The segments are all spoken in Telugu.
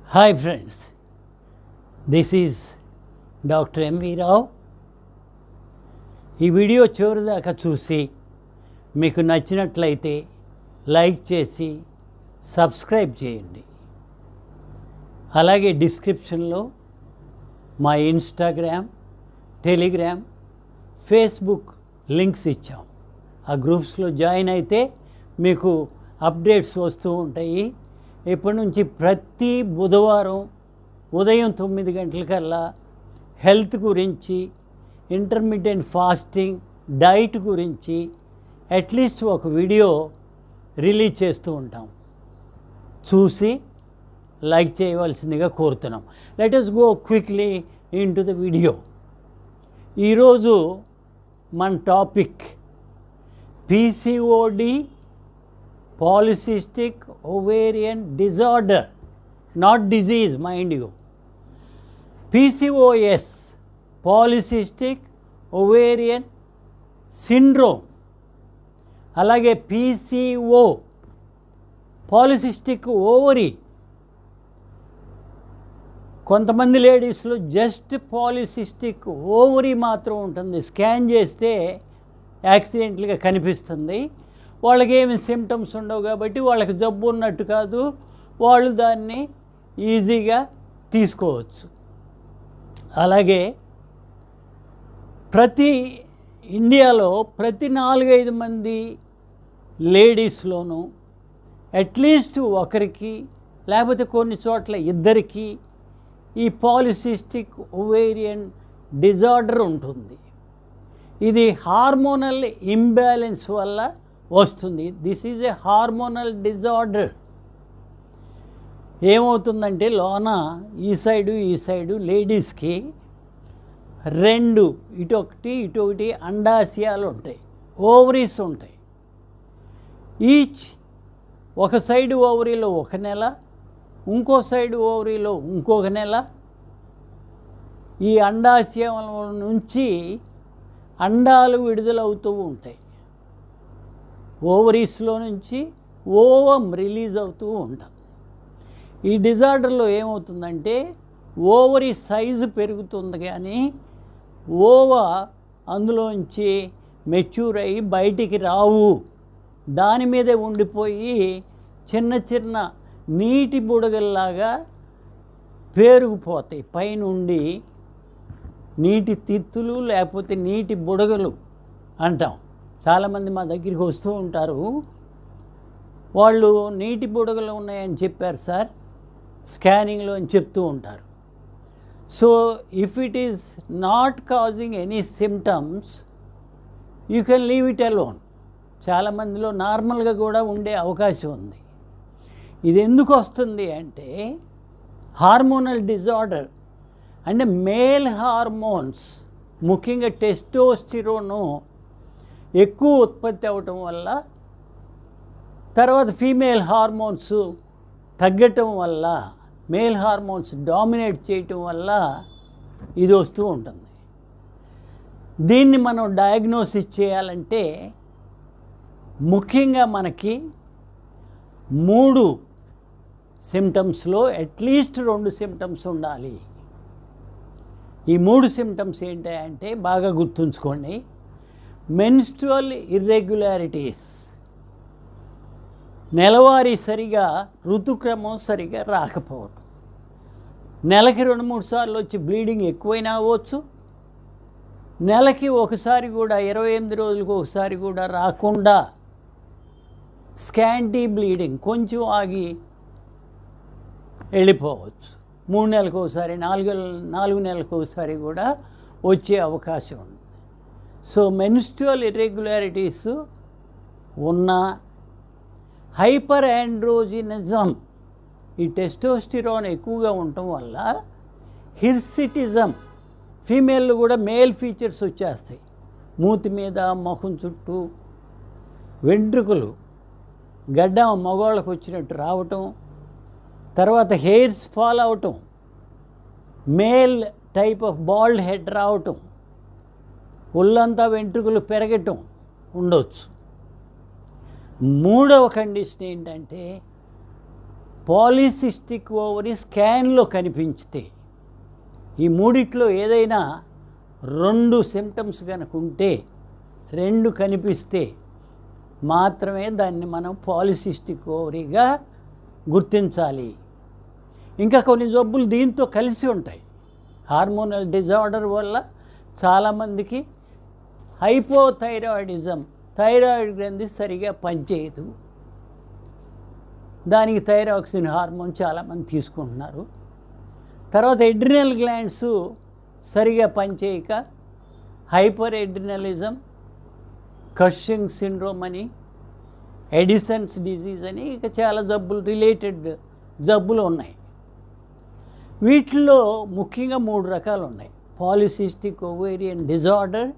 Hi friends, this is Dr. M.V. Rao. ఈ వీడియో చివరిదాకా చూసి మీకు నచ్చినట్లయితే లైక్ చేసి సబ్స్క్రైబ్ చేయండి. అలాగే డిస్క్రిప్షన్లో మా ఇన్స్టాగ్రామ్, టెలిగ్రామ్, ఫేస్బుక్ లింక్స్ ఇచ్చాం. ఆ గ్రూప్స్లో జాయిన్ అయితే మీకు అప్డేట్స్ వస్తూ ఉంటాయి. ఇప్పటి నుంచి ప్రతి బుధవారం ఉదయం 9 గంటలకల్లా హెల్త్ గురించి, ఇంటర్మీడియట్ ఫాస్టింగ్, డైట్ గురించి అట్లీస్ట్ ఒక వీడియో రిలీజ్ చేస్తూ ఉంటాం. చూసి లైక్ చేయవలసిందిగా కోరుతున్నాం. Let us go quickly in to the video. ఈరోజు మన topic PCOD, polycystic ovarian disorder, not disease, mind you. PCOS, polycystic ovarian syndrome. అలాగే PCO, polycystic ovary. కొంతమంది లేడీస్లో జస్ట్ పాలిసిస్టిక్ ఓవరీ మాత్రం ఉంటుంది. స్కాన్ చేస్తే యాక్సిడెంట్గా కనిపిస్తుంది. వాళ్ళకి ఏమి సిమ్టమ్స్ ఉండవు కాబట్టి వాళ్ళకి జబ్బు ఉన్నట్టు కాదు, వాళ్ళు దాన్ని ఈజీగా తీసుకోవచ్చు. అలాగే ఇండియాలో ప్రతి 4-5 మంది లేడీస్లోనూ అట్లీస్ట్ ఒకరికి లేకపోతే కొన్ని చోట్ల ఇద్దరికి ఈ పాలిసిస్టిక్ ఓవేరియన్ డిజార్డర్ ఉంటుంది. ఇది హార్మోనల్ ఇంబ్యాలెన్స్ వల్ల వస్తుంది. This is a hormonal disorder. ఏమవుతుందంటే లోన ఈ సైడు లేడీస్కి 2 ఇటొకటి అండాశయాలు ఉంటాయి, ఓవరీస్ ఉంటాయి. ఈచ్ ఒక సైడు ఓవరీలో 1 నెల, ఇంకో సైడు ఓవరీలో ఇంకొక నెల. ఈ అండాశయం నుంచి అండాలు విడుదలవుతూ ఉంటాయి. ఓవరీస్లో నుంచి ఓవం రిలీజ్ అవుతూ ఉంటుంది. ఈ డిజార్డర్లో ఏమవుతుందంటే ఓవరీ సైజు పెరుగుతుంది కానీ ఓవా అందులోంచి మెచ్యూర్ అయ్యి బయటికి రావు. దాని మీదే ఉండిపోయి చిన్న చిన్న నీటి బుడగల్లాగా పేరుకుపోతాయి. పైనుండి నీటి తిత్తులు లేకపోతే నీటి బుడగలు అంటాం. చాలామంది మా దగ్గరికి వస్తూ ఉంటారు, వాళ్ళు నీటి బుడగలు ఉన్నాయని చెప్పారు సార్ స్కానింగ్లో అని చెప్తూ ఉంటారు. So if it is not causing any symptoms you can leave it alone. చాలామందిలో నార్మల్గా కూడా ఉండే అవకాశం ఉంది. ఇది ఎందుకు వస్తుంది అంటే హార్మోనల్ డిజార్డర్ అంటే మేల్ హార్మోన్స్, ముఖ్యంగా టెస్టోస్టిరోను ఎక్కువ ఉత్పత్తి అవ్వటం వల్ల, తర్వాత ఫీమేల్ హార్మోన్స్ తగ్గటం వల్ల, మేల్ హార్మోన్స్ డామినేట్ చేయటం వల్ల ఇది వస్తూ ఉంటుంది. దీన్ని మనం డయాగ్నోసిస్ చేయాలంటే ముఖ్యంగా మనకి 3 సిమ్టమ్స్లో అట్లీస్ట్ 2 సిమ్టమ్స్ ఉండాలి. ఈ 3 సిమ్టమ్స్ ఏంటంటే బాగా గుర్తుంచుకోండి. మెన్స్ట్రువల్ ఇర్రెగ్యులారిటీస్, నెలవారీ సరిగా ఋతుక్రమం సరిగా రాకపోవడం, నెలకి 2-3 సార్లు వచ్చి బ్లీడింగ్ ఎక్కువైనా అవ్వచ్చు, నెలకి ఒకసారి కూడా 28 రోజులకు ఒకసారి కూడా రాకుండా స్కాంటీ బ్లీడింగ్ కొంచెం ఆగి వెళ్ళిపోవచ్చు, 3 నెలలకు ఒకసారి 4 నెలలకు ఒకసారి కూడా వచ్చే అవకాశం ఉంది. సో మెన్స్ట్రువల్ ఇర్రెగ్యులారిటీస్ ఉన్న, హైపర్ ఆండ్రోజినిజం, ఈ టెస్టోస్టిరోన్ ఎక్కువగా ఉండటం వల్ల హిర్సిటిజం, ఫీమేల్లో కూడా మేల్ ఫీచర్స్ వచ్చేస్తాయి. మూతి మీద, ముఖం చుట్టూ వెంట్రుకలు గడ్డం మగవాళ్ళకు వచ్చినట్టు రావటం, తర్వాత హెయిర్స్ ఫాల్ అవటం, male type of bald head రావటం, ఒళ్ళంతా వెంట్రుకలు పెరగటం ఉండవచ్చు. 3వ కండిషన్ ఏంటంటే పాలిసిస్టిక్ ఓవరీ స్కాన్లో కనిపించితే, ఈ మూడిట్లో ఏదైనా 2 సిమ్టమ్స్ కనుక ఉంటే, 2 కనిపిస్తే మాత్రమే దాన్ని మనం పాలిసిస్టిక్ ఓవరీగా గుర్తించాలి. ఇంకా కొన్ని జబ్బులు దీంతో కలిసి ఉంటాయి. హార్మోనల్ డిజార్డర్ వల్ల చాలామందికి హైపోథైరాయిడిజం, థైరాయిడ్ గ్రంథి సరిగా పనిచేయదు, దానికి థైరాక్సిన్ హార్మోన్ చాలామంది తీసుకుంటున్నారు. తర్వాత ఎడ్రినల్ గ్లాండ్స్ సరిగా పనిచేయక హైపర్ ఎడ్రినలిజం, కషింగ్ సిండ్రోమ్ అని, ఎడిసన్స్ డిజీజ్ అని, ఇక చాలా జబ్బులు, రిలేటెడ్ జబ్బులు ఉన్నాయి. వీటిల్లో ముఖ్యంగా 3 రకాలు ఉన్నాయి. Polycystic ovarian disorder,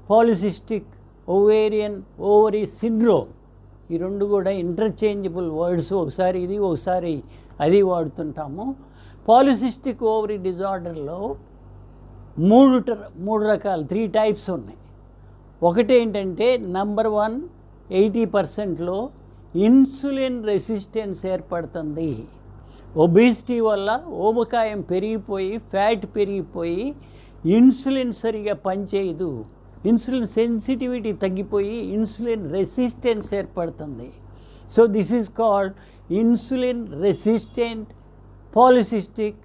polycystic ovary syndrome. ఈ 2 కూడా ఇంటర్చేంజబుల్ వర్డ్స్, ఒకసారి ఇది ఒకసారి అది వాడుతుంటాము. పాలిసిస్టిక్ ఓవరీ డిజార్డర్లో 3 రకాలు, 3 టైప్స్ ఉన్నాయి. ఒకటి ఏంటంటే నంబర్ 1, 80%లో ఇన్సులిన్ రెసిస్టెన్స్ ఏర్పడుతుంది. ఒబేసిటీ వల్ల ఊబకాయం పెరిగిపోయి, ఫ్యాట్ పెరిగిపోయి, ఇన్సులిన్ సరిగా పనిచేయదు, ఇన్సులిన్ సెన్సిటివిటీ తగ్గిపోయి ఇన్సులిన్ రెసిస్టెన్స్ ఏర్పడుతుంది. So this is called insulin resistant polycystic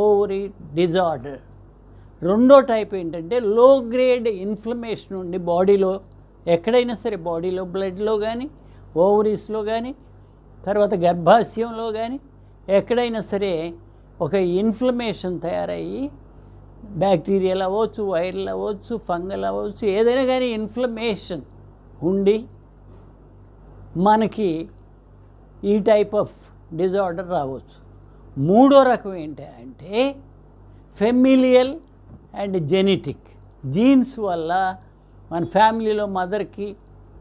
ovary disorder. రెండో టైప్ ఏంటంటే లో గ్రేడ్ ఇన్ఫ్లమేషన్ ఉండి బాడీలో, ఎక్కడైనా సరే బాడీలో, బ్లడ్లో కానీ, ఓవరీస్లో కానీ, తర్వాత గర్భాశయంలో కానీ, ఎక్కడైనా సరే ఒక ఇన్ఫ్లమేషన్ తయారయ్యి, బ్యాక్టీరియల్ అవ్వచ్చు, వైరల్ అవ్వచ్చు, ఫంగల్ అవ్వచ్చు, ఏదైనా కానీ ఇన్ఫ్లమేషన్ ఉండి మనకి ఈ టైప్ ఆఫ్ డిజార్డర్ రావచ్చు. మూడో రకం ఏంటంటే ఫెమిలియల్ అండ్ జెనెటిక్. జీన్స్ వల్ల మన ఫ్యామిలీలో మదర్కి,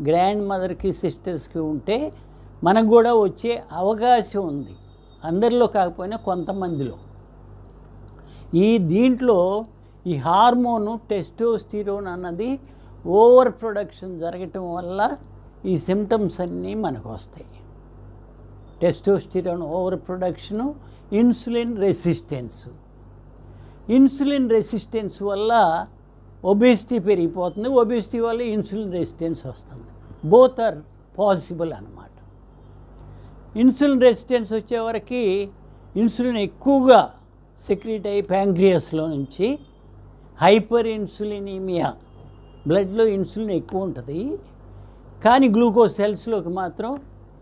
గ్రాండ్ మదర్కి, సిస్టర్స్కి ఉంటే మనకు కూడా వచ్చే అవకాశం ఉంది. అందరిలో కాకపోయినా కొంతమందిలో. దీంట్లో ఈ హార్మోను టెస్టోస్టిరోన్ అన్నది ఓవర్ ప్రొడక్షన్ జరగటం వల్ల ఈ సిమ్టమ్స్ అన్నీ మనకు వస్తాయి. Testosterone over production, insulin resistance వల్ల ఒబేసిటీ పెరిగిపోతుంది, ఒబేసిటీ వల్ల ఇన్సులిన్ రెసిస్టెన్స్ వస్తుంది. బోత్ ఆర్ పాసిబుల్ అన్నమాట. ఇన్సులిన్ రెసిస్టెన్స్ వచ్చేవరకు ఇన్సులిన్ ఎక్కువగా సెక్రీట్ అయ్యి ప్యాంక్రియాస్లో నుంచి హైపర్ ఇన్సులినిమియా, బ్లడ్లో ఇన్సులిన్ ఎక్కువ ఉంటుంది కానీ గ్లూకోజ్ సెల్స్లోకి మాత్రం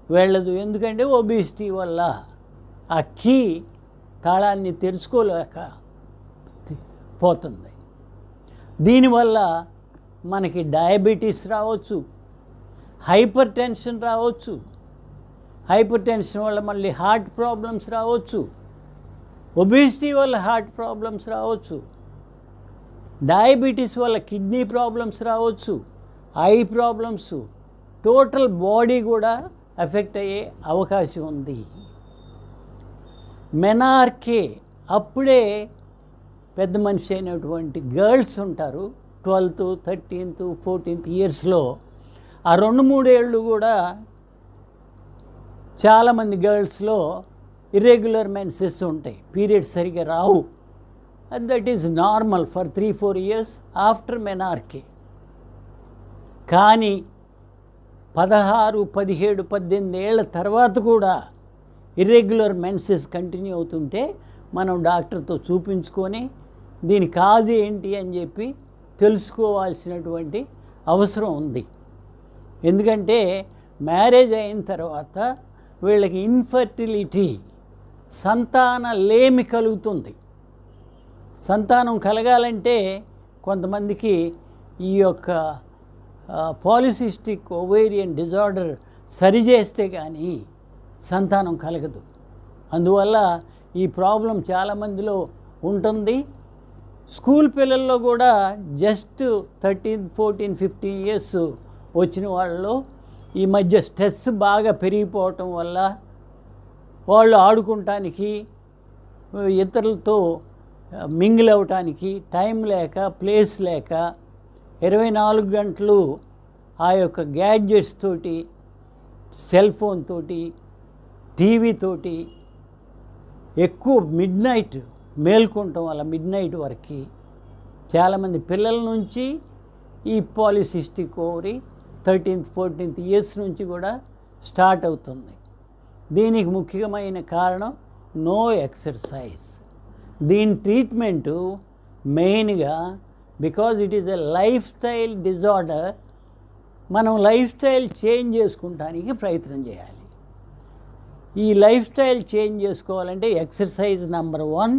వెళ్ళదు. ఎందుకంటే ఒబేసిటీ వల్ల ఆ కీ తాళాన్ని తెరుచుకోలేక పోతుంది. దీనివల్ల మనకి డయాబెటీస్ రావచ్చు, హైపర్ టెన్షన్ రావచ్చు, హైపర్ టెన్షన్ వల్ల మళ్ళీ హార్ట్ ప్రాబ్లమ్స్ రావచ్చు, ఒబేసిటీ వల్ల హార్ట్ ప్రాబ్లమ్స్ రావచ్చు, డయాబెటీస్ వల్ల కిడ్నీ ప్రాబ్లమ్స్ రావచ్చు, ఐ ప్రాబ్లమ్స్, టోటల్ బాడీ కూడా ఎఫెక్ట్ అయ్యే అవకాశం ఉంది. మెనార్కే, అప్పుడే పెద్ద మనిషి అయినటువంటి గర్ల్స్ ఉంటారు 12th, 13th, 14th ఇయర్స్లో. ఆ 2-3 ఏళ్ళు కూడా చాలామంది గర్ల్స్లో ఇర్రెగ్యులర్ మెన్సెస్ ఉంటాయి, పీరియడ్స్ సరిగా రావు. That is normal for 3-4 years after menarche. కానీ 16, 17, 18 ఏళ్ళ తర్వాత కూడా ఇర్రెగ్యులర్ మెన్సెస్ కంటిన్యూ అవుతుంటే మనం డాక్టర్తో చూపించుకొని దీని కాజ్ ఏంటి అని చెప్పి తెలుసుకోవాల్సినటువంటి అవసరం ఉంది. ఎందుకంటే మ్యారేజ్ అయిన తర్వాత వీళ్ళకి ఇన్ఫర్టిలిటీ, సంతానలేమి కలుగుతుంది. సంతానం కలగాలంటే కొంతమందికి ఈ యొక్క పాలిసిస్టిక్ ఓవేరియన్ డిజార్డర్ సరిచేస్తే కానీ సంతానం కలగదు. అందువల్ల ఈ ప్రాబ్లం చాలామందిలో ఉంటుంది. స్కూల్ పిల్లల్లో కూడా జస్ట్ 13, 14, 15 ఇయర్స్ వచ్చిన వాళ్ళలో ఈ మధ్య స్ట్రెస్ బాగా పెరిగిపోవటం వల్ల వాళ్ళు ఆడుకుంటానికి, ఇతరులతో మింగిల్ అవ్వటానికి టైం లేక, ప్లేస్ లేక 24 గంటలు ఆ యొక్క గ్యాడ్జెట్స్ తోటి, సెల్ ఫోన్ తోటి, టీవీ తోటి ఎక్కువ మిడ్ నైట్ మేల్కొనటం వల్ల మిడ్ నైట్ వరకు చాలామంది పిల్లల నుంచి ఈ polycystic ovary 13th 14th years నుంచి కూడా స్టార్ట్ అవుతుంది. దీనికి ముఖ్యమైన కారణం నో ఎక్సర్సైజ్. దీని ట్రీట్మెంటు మెయిన్గా because it is a life style disorder, మనం లైఫ్ స్టైల్ చేంజ్ చేసుకుంటానికి ప్రయత్నం చేయాలి. ఈ లైఫ్ స్టైల్ చేంజ్ చేసుకోవాలంటే ఎక్సర్సైజ్ నెంబర్ 1,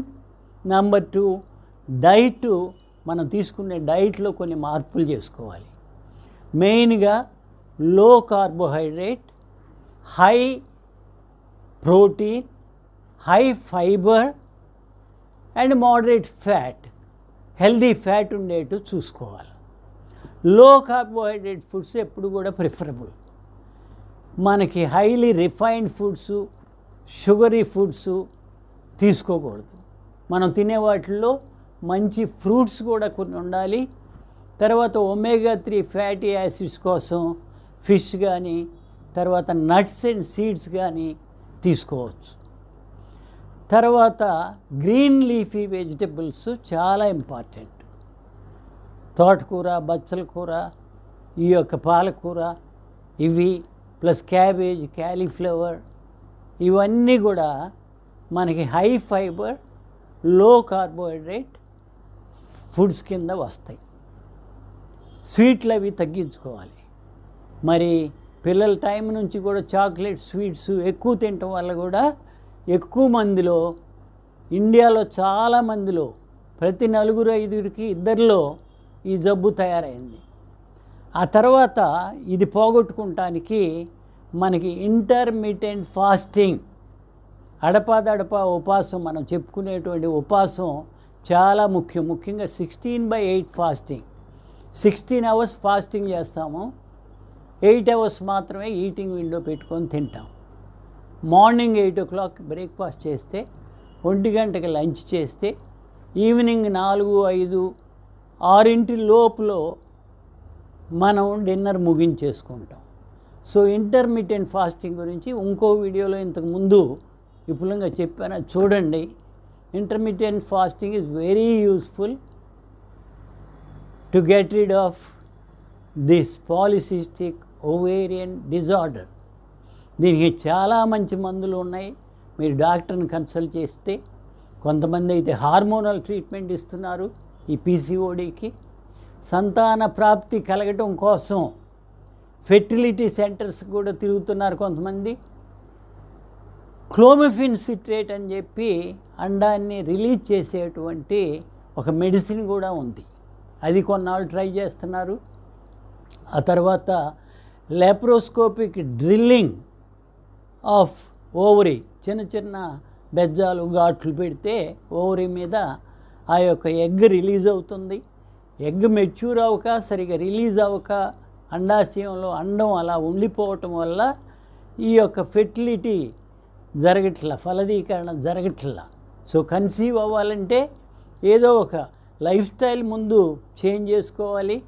నెంబర్ 2 డైట్. మనం తీసుకునే డైట్లో కొన్ని మార్పులు చేసుకోవాలి. మెయిన్గా లో carbohydrate, high protein, high fibre and moderate fat, healthy fat ఉండేట్టు చూసుకోవాలి. లో కార్బోహైడ్రేట్ ఫుడ్స్ ఎప్పుడు కూడా ప్రిఫరబుల్. మనకి highly refined foods, sugary foods తీసుకోకూడదు. మనం తినే వాటిల్లో మంచి ఫ్రూట్స్ కూడా కొన్ని ఉండాలి. తర్వాత ఒమేగా 3 ఫ్యాటీ యాసిడ్స్ కోసం ఫిష్ కానీ, తర్వాత నట్స్ అండ్ సీడ్స్ కానీ తీసుకోవచ్చు. తర్వాత గ్రీన్ లీఫీ వెజిటబుల్స్ చాలా ఇంపార్టెంట్. తోటకూర, బచ్చల కూర, ఈ యొక్క పాలకూర, ఇవి ప్లస్ క్యాబేజ్, క్యాలీఫ్లవర్, ఇవన్నీ కూడా మనకి హై ఫైబర్, లో కార్బోహైడ్రేట్ ఫుడ్స్ కింద వస్తాయి. స్వీట్లు అవి తగ్గించుకోవాలి. మరి పిల్లల టైం నుంచి కూడా చాక్లెట్, స్వీట్స్ ఎక్కువ తినటం వల్ల కూడా ఎక్కువ మందిలో, ఇండియాలో చాలామందిలో ప్రతి 4-5కి 2 ఈ జబ్బు తయారైంది. ఆ తర్వాత ఇది పోగొట్టుకుంటానికి మనకి ఇంటర్మిటెంట్ ఫాస్టింగ్, అడపాదడపా ఉపాసం, మనం చెప్పుకునేటువంటి ఉపాసం చాలా ముఖ్యం. ముఖ్యంగా 16/8 ఫాస్టింగ్. 16 hours ఫాస్టింగ్ చేస్తాము, 8 hours మాత్రమే ఈటింగ్ విండో పెట్టుకొని తింటాం. మార్నింగ్ 8 o'clock బ్రేక్ఫాస్ట్ చేస్తే, 1 గంటకి లంచ్ చేస్తే, ఈవినింగ్ 4, 5, 6 లోపల మనం డిన్నర్ ముగించేసుకుంటాం. సో ఇంటర్మిటెంట్ ఫాస్టింగ్ గురించి ఇంకో వీడియోలో ఇంతకుముందు విపులంగా చెప్పాను, చూడండి. Intermittent fasting is very useful to get rid of this polycystic ovarian disorder. దీనికి చాలా మంచి మందులు ఉన్నాయి. మీరు డాక్టర్ని కన్సల్ట్ చేస్తే, కొంతమంది అయితే హార్మోనల్ ట్రీట్మెంట్ ఇస్తున్నారు ఈ పీసీఓడికి. సంతాన ప్రాప్తి కలగటం కోసం ఫెర్టిలిటీ సెంటర్స్ కూడా తిరుగుతున్నారు కొంతమంది. క్లోమిఫిన్ సిట్రేట్ అని చెప్పి అండాన్ని రిలీజ్ చేసేటువంటి ఒక మెడిసిన్ కూడా ఉంది, అది కొన్నాళ్ళు ట్రై చేస్తున్నారు. ఆ తర్వాత లాప్రోస్కోపిక్ డ్రిల్లింగ్ ఆఫ్ ఓవరీ, చిన్న చిన్న బెజ్జాలు, ఘాట్లు పెడితే ఓవరీ మీద ఆ యొక్క ఎగ్ రిలీజ్ అవుతుంది. ఎగ్ మెచ్యూర్ అవ్వక, సరిగా రిలీజ్ అవ్వక, అండాశయంలో అండం అలా ఉండిపోవటం వల్ల ఈ యొక్క ఫెర్టిలిటీ జరగట్లా, ఫలదీకరణ జరగట్లా. సో కన్సీవ్ అవ్వాలంటే ఏదో ఒక లైఫ్ స్టైల్ ముందు చేంజ్ చేసుకోవాలి.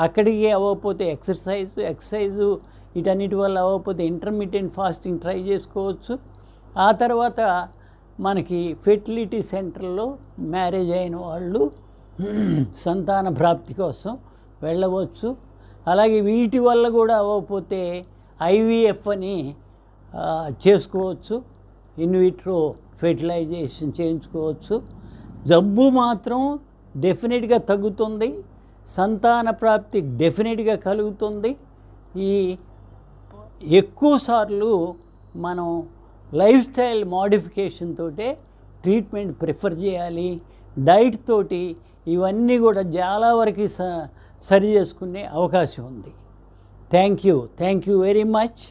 అక్కడికి అవ్వకపోతే ఎక్సర్సైజు వీటన్నిటి వల్ల అవ్వకపోతే ఇంటర్మిటెంట్ ఫాస్టింగ్ ట్రై చేసుకోవచ్చు. ఆ తర్వాత మనకి ఫెర్టిలిటీ సెంటర్లో మ్యారేజ్ అయిన వాళ్ళు సంతాన ప్రాప్తి కోసం వెళ్ళవచ్చు. అలాగే వీటి వల్ల కూడా అవ్వకపోతే ఐవీఎఫ్ అని చేసుకోవచ్చు, ఇన్విట్రో ఫెర్టిలైజేషన్ చేయించుకోవచ్చు. జబ్బు మాత్రం డెఫినెట్గా తగ్గుతుంది, సంతాన ప్రాప్తి డెఫినెట్గా కలుగుతుంది. ఈ ఎక్కువసార్లు మనం లైఫ్ స్టైల్ మోడిఫికేషన్ తోటే ట్రీట్మెంట్ ప్రిఫర్ చేయాలి. డైట్ తోటి ఇవన్నీ కూడా చాలా వరకు సరి చేసుకునే అవకాశం ఉంది. Thank you very much.